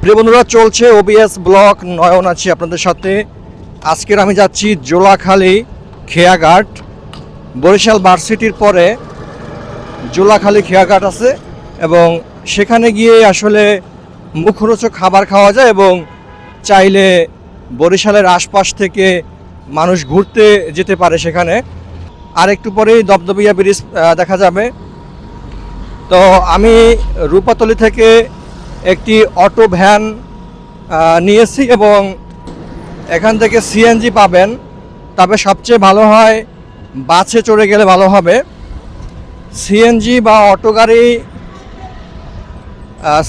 প্রিয় বন্ধুরা, চলছে ওবিএস ব্লগ, নয়ন আছি আপনাদের সাথে। আজকের আমি যাচ্ছি জোলাখালী খেয়াঘাট। বরিশাল ভার্সিটির পরে জোলাখালী খেয়াঘাট আছে এবং সেখানে গিয়ে আসলে মুখরোচক খাবার খাওয়া যায় এবং চাইলে বরিশালের আশপাশ থেকে মানুষ ঘুরতে যেতে পারে সেখানে। আর একটু পরেই দপদপিয়া ব্রিজ দেখা যাবে। তো আমি রূপাতলী থেকে একটি অটো ভ্যান নিয়েছি এবং এখান থেকে সিএনজি পাবেন। তবে সবচেয়ে ভালো হয় বাসে চড়ে গেলে ভালো হবে। সিএনজি বা অটো গাড়ি,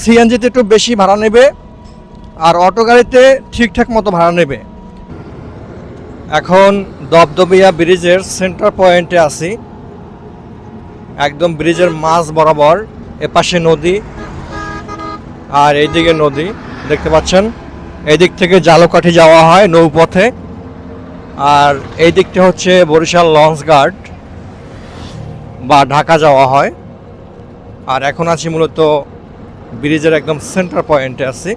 সিএনজিতে একটু বেশি ভাড়া নেবে আর অটো গাড়িতে ঠিকঠাক মতো ভাড়া নেবে। এখন দপদপিয়া ব্রিজের সেন্টার পয়েন্টে আছি, একদম ব্রিজের মাঝ বরাবর। এপাশে নদী আর এইদিকে নদী দেখতে পাচ্ছেন। এই দিক থেকে জালকাঠি যাওয়া হয় নৌপথে, আর এই দিকটা হচ্ছে বরিশাল লঞ্চ ঘাট বা ঢাকা যাওয়া হয়। আর এখন আছি মূলত ব্রিজের একদম সেন্টার পয়েন্টে আছি।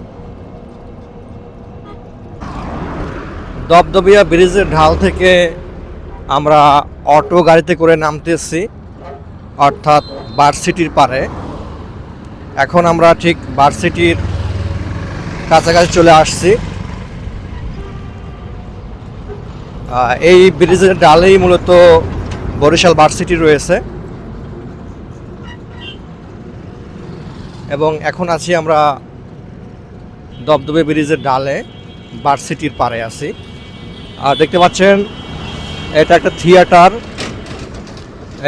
দপদপিয়া ব্রিজের ঢাল থেকে আমরা অটো গাড়িতে করে নামতেছি, অর্থাৎ ভার্সিটির পারে। এখন আমরা ঠিক ভার্সিটির কাছাকাছি চলে আসছি। এই ব্রিজের ডালেই মূলত বরিশাল ভার্সিটি রয়েছে এবং এখন আছি আমরা দপদপে ব্রিজের ডালে, ভার্সিটির পারে আছি। আর দেখতে পাচ্ছেন এটা একটা থিয়েটার।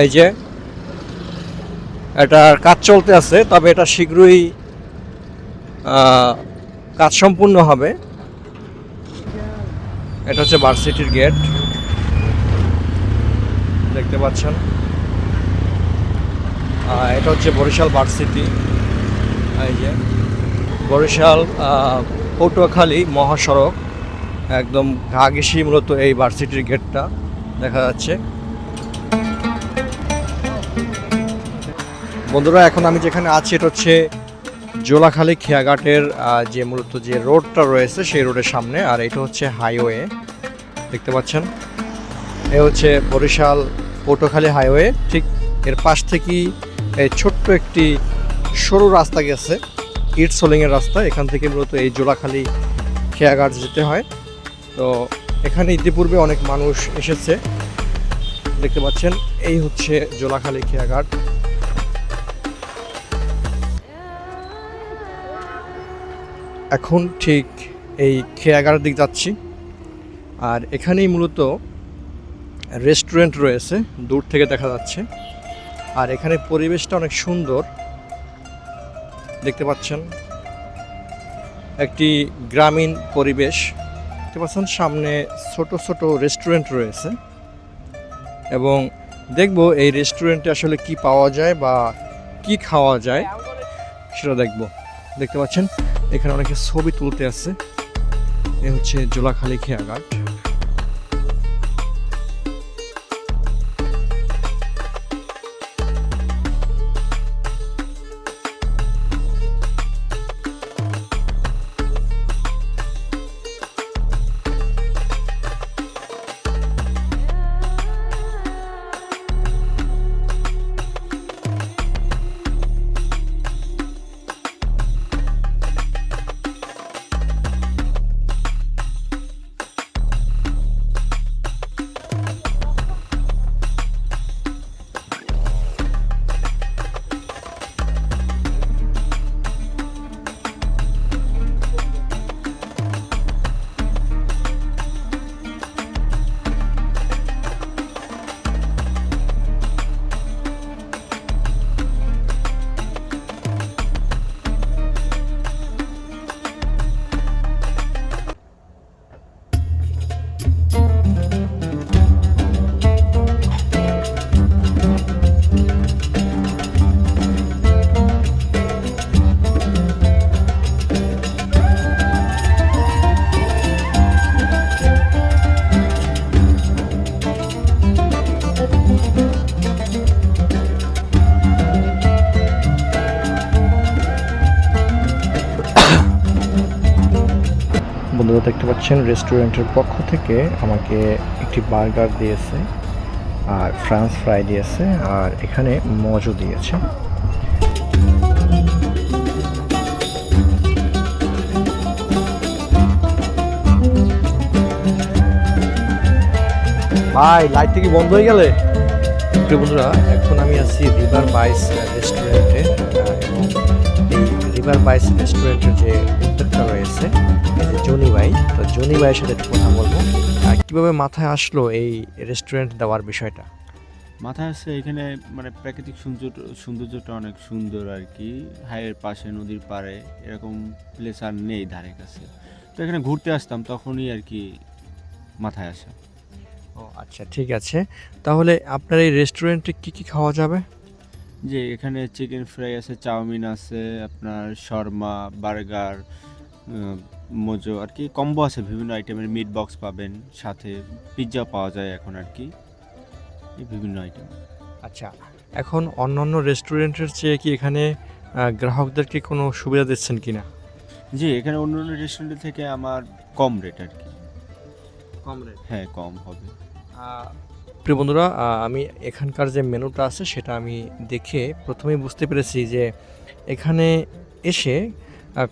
এই যে এটার কাজ চলতে আছে, তবে এটা শীঘ্রই কাজ সম্পূর্ণ হবে। এটা হচ্ছে ভার্সিটির গেট, দেখতে পাচ্ছেন। এটা হচ্ছে বরিশাল ভার্সিটি। এই যে বরিশাল পটুয়াখালী মহাসড়ক, একদম ঘা ঘেঁষি মূলত এই ভার্সিটির গেটটা দেখা যাচ্ছে। বন্ধুরা, এখন আমি যেখানে আছি এটা হচ্ছে জোলাখালী খেয়াঘাটের যে মূলত যে রোডটা রয়েছে সেই রোডের সামনে। আর এটা হচ্ছে হাইওয়ে, দেখতে পাচ্ছেন। এ হচ্ছে বরিশাল পটুয়াখালী হাইওয়ে। ঠিক এর পাশ থেকেই এই ছোট্ট একটি সরু রাস্তা গেছে, ইট সোলিংয়ের রাস্তা। এখান থেকে মূলত এই জোলাখালী খেয়াঘাট যেতে হয়। তো এখানে ইতিপূর্বে অনেক মানুষ এসেছে, দেখতে পাচ্ছেন। এই হচ্ছে জোলাখালী খেয়াঘাট। এখন ঠিক এই খেয়াঘাটের দিক যাচ্ছি। আর এখানেই মূলত রেস্টুরেন্ট রয়েছে, দূর থেকে দেখা যাচ্ছে। আর এখানে পরিবেশটা অনেক সুন্দর, দেখতে পাচ্ছেন। একটি গ্রামীণ পরিবেশ দেখতে পাচ্ছেন। সামনে ছোট ছোট রেস্টুরেন্ট রয়েছে এবং দেখব এই রেস্টুরেন্টে আসলে কি পাওয়া যায় বা কি খাওয়া যায় সেটা দেখব। দেখতে পাচ্ছেন এখানে অনেকে ছবি তুলতে আছে। এ হচ্ছে জোলাখালী খেয়াঘাট। বন্ধুরা দেখতে পাচ্ছেন রেস্টুরেন্টের পক্ষ থেকে আমাকে একটি বার্গার দিয়েছে, আর ফ্রান্স ফ্রাই দিয়েছে, আর এখানে মজও দিয়েছে। ভাই লাইট কি বন্ধ হয়ে গেলে? প্রিয় বন্ধুরা, এখন আমি আছি রিভার বাইস রেস্টুরেন্টে, এবং এই রিভার বাইস রেস্টুরেন্টের যে উদ্যোক্তা রয়েছে এই যে জনি ভাই, তো জনি ভাইয়ের সাথে একটু কথা বলবো। আর কীভাবে মাথায় আসলো এই রেস্টুরেন্ট দেওয়ার বিষয়টা? মাথায় আসছে এখানে মানে প্রাকৃতিক সৌন্দর্যটা অনেক সুন্দর আর কি, হাইয়ের পাশে নদীর পাড়ে এরকম প্লেস আর নেই ধারে কাছে। তো এখানে ঘুরতে আসতাম তখনই আর কি মাথায় আসা। ও আচ্ছা, ঠিক আছে। তাহলে আপনার এই রেস্টুরেন্টে কি কি খাওয়া যাবে? যে এখানে চিকেন ফ্রাই আছে, চাউমিন আছে, আপনার শর্মা, বার্গার, মোজো আর কি কম্বো আছে, বিভিন্ন আইটেমের মিট বক্স পাবেন, সাথে পিৎজা পাওয়া যায় এখন আর কি, এই বিভিন্ন আইটেম। আচ্ছা, এখন অন্যান্য রেস্টুরেন্টের চেয়ে কি এখানে গ্রাহকদেরকে কোনো সুবিধা দিচ্ছেন কিনা? জি, এখানে অন্য অন্য রেস্টুরেন্টের থেকে আমার কম রেট আর কি। কম রেট? হ্যাঁ, কম হবে। প্রিয় বন্ধুরা, আমি এখানকার যে মেনুটা আছে সেটা আমি দেখে প্রথমেই বুঝতে পেরেছি যে এখানে এসে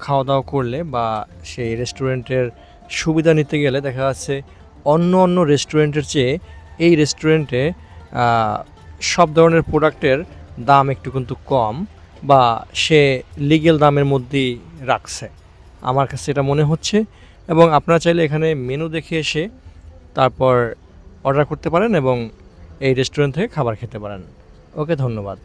খাওয়া দাওয়া করলে বা সেই রেস্টুরেন্টের সুবিধা নিতে গেলে দেখা যাচ্ছে অন্য অন্য রেস্টুরেন্টের চেয়ে এই রেস্টুরেন্টে সব ধরনের প্রোডাক্টের দাম একটু কিন্তু কম, বা সে লিগ্যাল দামের মধ্যেই রাখছে, আমার কাছে এটা মনে হচ্ছে। এবং আপনারা চাইলে এখানে মেনু দেখে এসে তারপর অর্ডার করতে পারেন এবং এই রেস্টুরেন্ট থেকে খাবার খেতে পারেন। ওকে, ধন্যবাদ।